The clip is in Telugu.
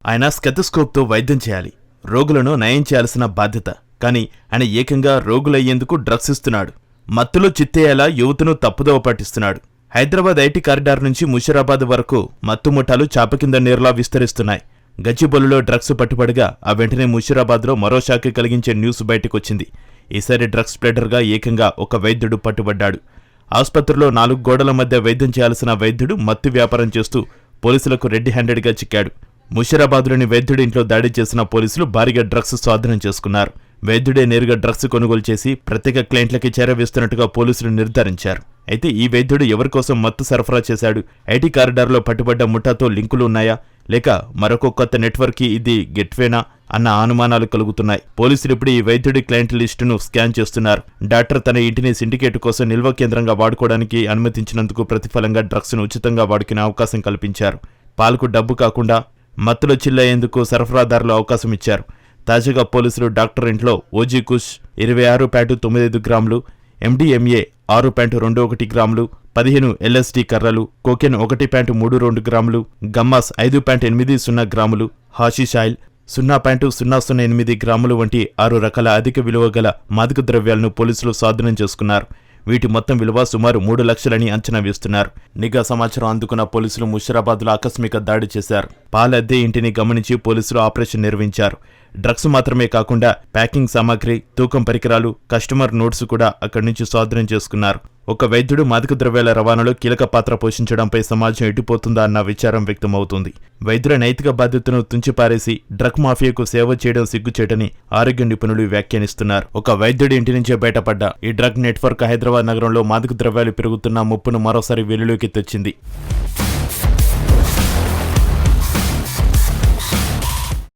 ఆయన స్టెథోస్కోప్తో వైద్యం చేయాలి, రోగులను నయం చేయాల్సిన బాధ్యత. కానీ ఆయన ఏకంగా రోగులయ్యేందుకు డ్రగ్స్ ఇస్తున్నాడు. మత్తులో చిత్తేయాలా యువతను తప్పుదోవ పట్టిస్తున్నాడు. హైదరాబాద్ ఐటీ కారిడార్ నుంచి ముషీరాబాద్ వరకు మత్తు ముఠాలు చాపకింద నీరులా విస్తరిస్తున్నాయి. గచ్చిబౌలిలో డ్రగ్స్ పట్టుబడిగా ఆ వెంటనే ముషీరాబాద్లో మరో షాక్ కలిగించే న్యూస్ బయటకొచ్చింది. ఈసారి డ్రగ్స్ స్ప్రెడర్గా ఏకంగా ఒక వైద్యుడు పట్టుబడ్డాడు. ఆసుపత్రిలో 4 గోడల మధ్య వైద్యం చేయాల్సిన వైద్యుడు మత్తు వ్యాపారం చేస్తూ పోలీసులకు రెడ్ హ్యాండెడ్గా చిక్కాడు. ముషీరాబాద్లోని వైద్యుడి ఇంట్లో దాడి చేసిన పోలీసులు భారీగా డ్రగ్స్ స్వాధీనం చేసుకున్నారు. వైద్యుడే నేరుగా డ్రగ్స్ కొనుగోలు చేసి ప్రత్యేక క్లయింట్లకి చేరవేస్తున్నట్టుగా పోలీసులు నిర్ధారించారు. అయితే ఈ వైద్యుడు ఎవరికోసం మత్తు సరఫరా చేశాడు? ఐటీ కారిడార్లో పట్టుబడ్డ ముఠాతో లింకులు ఉన్నాయా, లేక మరొక కొత్త నెట్వర్క్కి ఇది గెట్వేనా అన్న అనుమానాలు కలుగుతున్నాయి. పోలీసులు ఇప్పుడు ఈ వైద్యుడి క్లయింట్ లిస్టును స్కాన్ చేస్తున్నారు. డాక్టర్ తన ఇంటిని సిండికేట్ కోసం నిల్వ కేంద్రంగా వాడుకోవడానికి అనుమతించినందుకు ప్రతిఫలంగా డ్రగ్స్ను ఉచితంగా వాడుకునే అవకాశం కల్పించారు. పాలకు డబ్బు కాకుండా మత్తులో చిల్లయ్యేందుకు సరఫరాదారులు అవకాశం ఇచ్చారు. తాజాగా పోలీసులు డాక్టర్ ఇంట్లో ఓజీ కుష్ 26.95 గ్రాములు, ఎండిఎంఏ 6.21 గ్రాములు, 15 ఎల్ఎస్డి కర్రలు, కోకెన్ 1.32 గ్రాములు, గమ్మాస్ 5.80 గ్రాములు, హాషిష్ ఆయిల్ 0.008 గ్రాములు వంటి 6 రకాల అధిక విలువ గల మాదక ద్రవ్యాలను పోలీసులు స్వాధీనం చేసుకున్నారు. వీటి మొత్తం విలువ సుమారు 3 లక్షలని అంచనా వేస్తున్నారు. నిఘా సమాచారం అందుకున్న పోలీసులు ముషీరాబాద్లో ఆకస్మిక దాడి చేశారు. పాలద్దె ఇంటిని గమనించి పోలీసులు ఆపరేషన్ నిర్వహించారు. డ్రగ్స్ మాత్రమే కాకుండా ప్యాకింగ్ సామాగ్రి, తూకం పరికరాలు, కస్టమర్ నోట్స్ కూడా అక్కడి నుంచి స్వాధీనం చేసుకున్నారు. ఒక వైద్యుడు మాదక ద్రవ్యాల రవాణాలో కీలక పాత్ర పోషించడంపై సమాజం ఎట్టిపోతుందా అన్న విచారం వ్యక్తమవుతుంది. వైద్యుల నైతిక బాధ్యతను తుంచిపారేసి డ్రగ్ మాఫియాకు సేవ చేయడం సిగ్గుచేటని ఆరోగ్య నిపుణులు వ్యాఖ్యానిస్తున్నారు. ఒక వైద్యుడి ఇంటి నుంచే బయటపడ్డ ఈ డ్రగ్ నెట్వర్క్ హైదరాబాద్ నగరంలో మాదక ద్రవ్యాలు పెరుగుతున్న ముప్పును మరోసారి వెలుగులోకి తెచ్చింది.